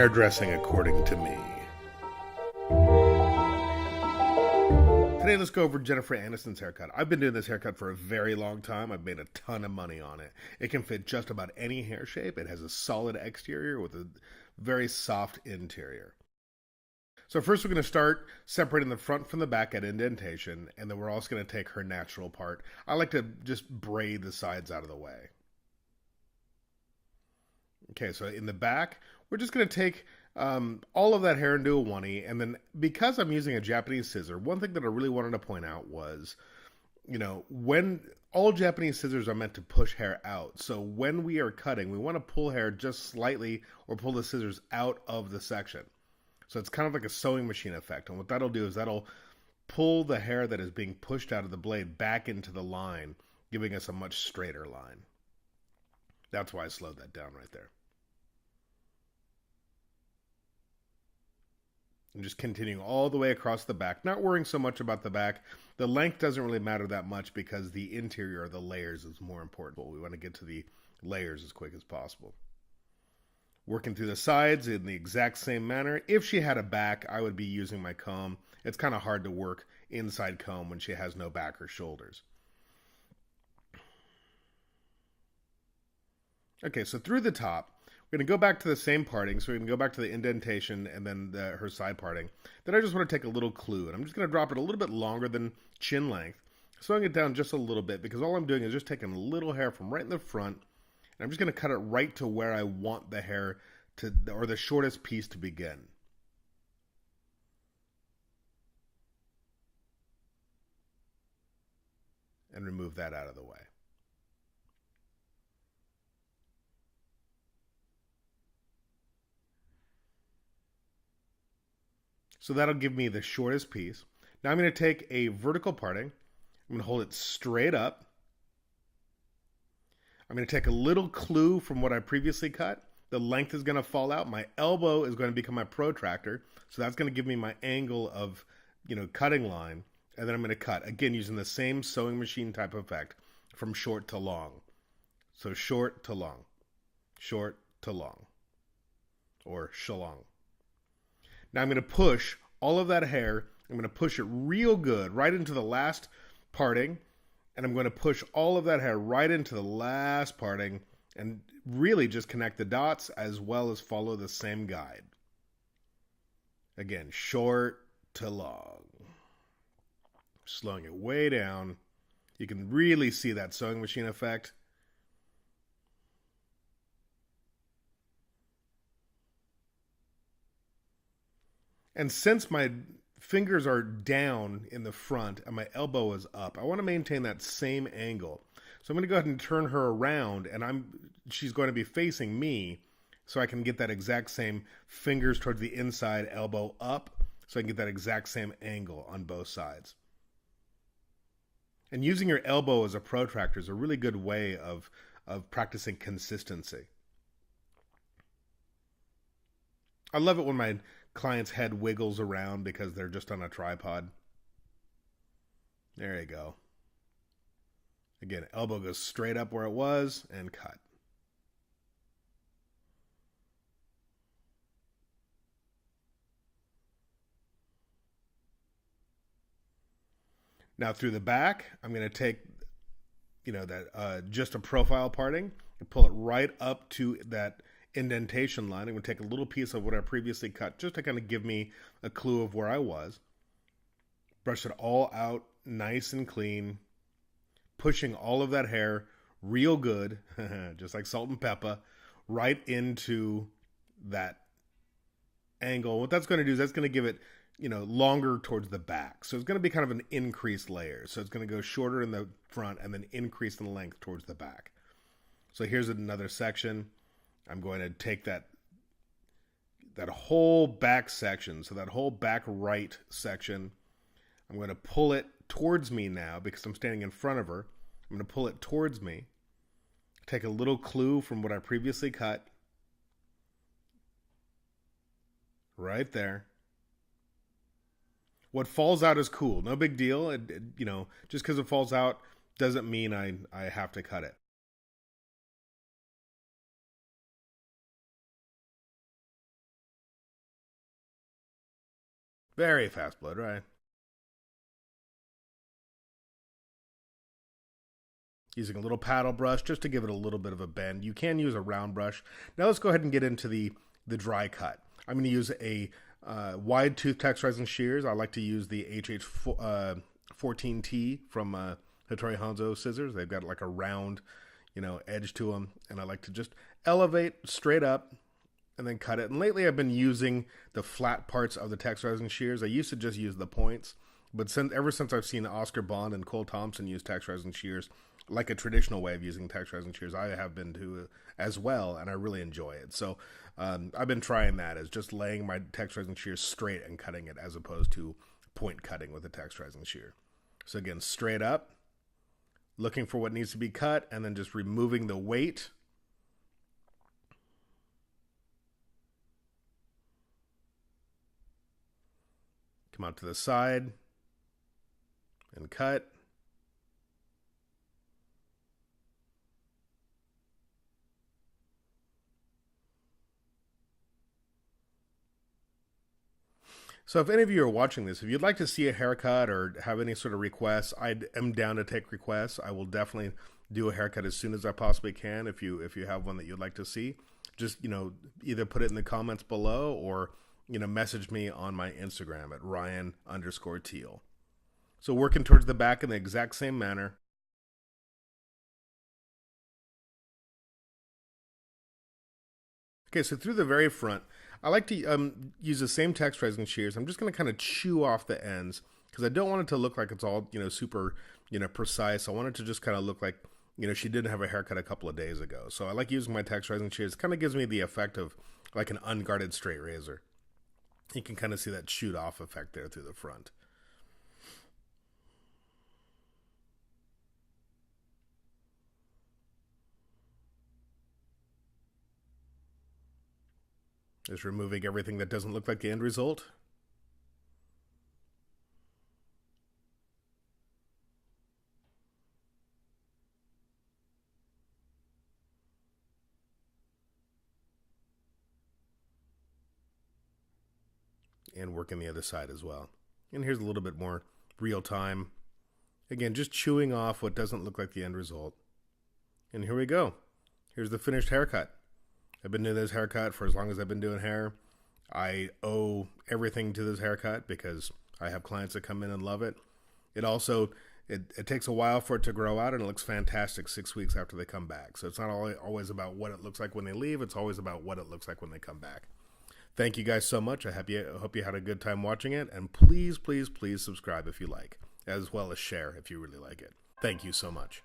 Hairdressing according to me. Today, let's go over Jennifer Anniston's haircut. I've been doing this haircut for a very long time. I've made a ton of money on it. It can fit just about any hair shape. It has a solid exterior with a very soft interior. So first we're going to start separating the front from the back at indentation, and then we're also going to take her natural part. I like to just braid the sides out of the way. Okay, so in the back, we're just going to take all of that hair and do a 180, and then because I'm using a Japanese scissor, one thing that I really wanted to point out was, when all Japanese scissors are meant to push hair out, so when we are cutting, we want to pull hair just slightly or pull the scissors out of the section. So it's kind of like a sewing machine effect, and what that'll do is that'll pull the hair that is being pushed out of the blade back into the line, giving us a much straighter line. That's why I slowed that down right there. And just continuing all the way across the back, not worrying so much about the back. The length doesn't really matter that much because the interior or the layers is more important. We want to get to the layers as quick as possible. Working through the sides in the exact same manner. If she had a back, I would be using my comb. It's kind of hard to work inside comb when she has no back or shoulders. Okay, so through the top, we're going to go back to the same parting. So we're going to go back to the indentation and then her side parting. Then I just want to take a little clue, and I'm just going to drop it a little bit longer than chin length, slowing it down just a little bit because all I'm doing is just taking a little hair from right in the front, and I'm just going to cut it right to where I want the hair to, or the shortest piece to begin. And remove that out of the way. So that'll give me the shortest piece. Now I'm going to take a vertical parting. I'm going to hold it straight up. I'm going to take a little clue from what I previously cut. The length is going to fall out. My elbow is going to become my protractor. So that's going to give me my angle of, cutting line. And then I'm going to cut, again, using the same sewing machine type effect from short to long. So short to long, short to long, or shalong. Now I'm going to push all of that hair. I'm going to push it real good right into the last parting. And I'm going to push all of that hair right into the last parting and really just connect the dots as well as follow the same guide. Again, short to long. Slowing it way down. You can really see that sewing machine effect. And since my fingers are down in the front and my elbow is up, I want to maintain that same angle. So I'm going to go ahead and turn her around, and she's going to be facing me so I can get that exact same fingers towards the inside, elbow up, so I can get that exact same angle on both sides. And using your elbow as a protractor is a really good way of practicing consistency. I love it when my client's head wiggles around because they're just on a tripod. There you go. Again, elbow goes straight up where it was and cut. Now through the back, I'm going to take, just a profile parting and pull it right up to that indentation line. I'm going to take a little piece of what I previously cut just to kind of give me a clue of where I was. Brush it all out nice and clean, pushing all of that hair real good, just like salt and pepper, right into that angle. What that's going to do is that's going to give it, longer towards the back. So it's going to be kind of an increased layer. So it's going to go shorter in the front and then increase in length towards the back. So here's another section. I'm going to take that whole back section, so that whole back right section, I'm going to pull it towards me now because I'm standing in front of her. I'm going to pull it towards me, take a little clue from what I previously cut, right there. What falls out is cool. No big deal. Just because it falls out doesn't mean I have to cut it. Very fast blow dry. Using a little paddle brush just to give it a little bit of a bend. You can use a round brush. Now let's go ahead and get into the dry cut. I'm going to use a wide tooth texturizing shears. I like to use the HH14T from Hattori Hanzo scissors. They've got like a round, edge to them, and I like to just elevate straight up and then cut it. And lately I've been using the flat parts of the texturizing shears. I used to just use the points, but ever since I've seen Oscar Bond and Cole Thompson use texturizing shears, like a traditional way of using texturizing shears, I have been to as well, and I really enjoy it. So I've been trying that as just laying my texturizing shears straight and cutting it as opposed to point cutting with a texturizing shear. So again, straight up, looking for what needs to be cut, and then just removing the weight. Come out to the side and cut. So if any of you are watching this, if you'd like to see a haircut or have any sort of requests, I am down to take requests. I will definitely do a haircut as soon as I possibly can. If you have one that you'd like to see, just either put it in the comments below or message me on my Instagram at Ryan_Teal. So working towards the back in the exact same manner. Okay, so through the very front, I like to use the same texturizing shears. I'm just going to kind of chew off the ends because I don't want it to look like it's all, super, precise. I want it to just kind of look like, she didn't have a haircut a couple of days ago. So I like using my texturizing shears. It kind of gives me the effect of like an unguarded straight razor. You can kind of see that shoot off effect there through the front. Just removing everything that doesn't look like the end result. And working the other side as well. And here's a little bit more real time. Again, just chewing off what doesn't look like the end result. And here we go. Here's the finished haircut. I've been doing this haircut for as long as I've been doing hair. I owe everything to this haircut because I have clients that come in and love it. It also, it takes a while for it to grow out, and it looks fantastic 6 weeks after they come back. So it's not always about what it looks like when they leave. It's always about what it looks like when they come back. Thank you guys so much. I hope you had a good time watching it. And please, please, please subscribe if you like, as well as share if you really like it. Thank you so much.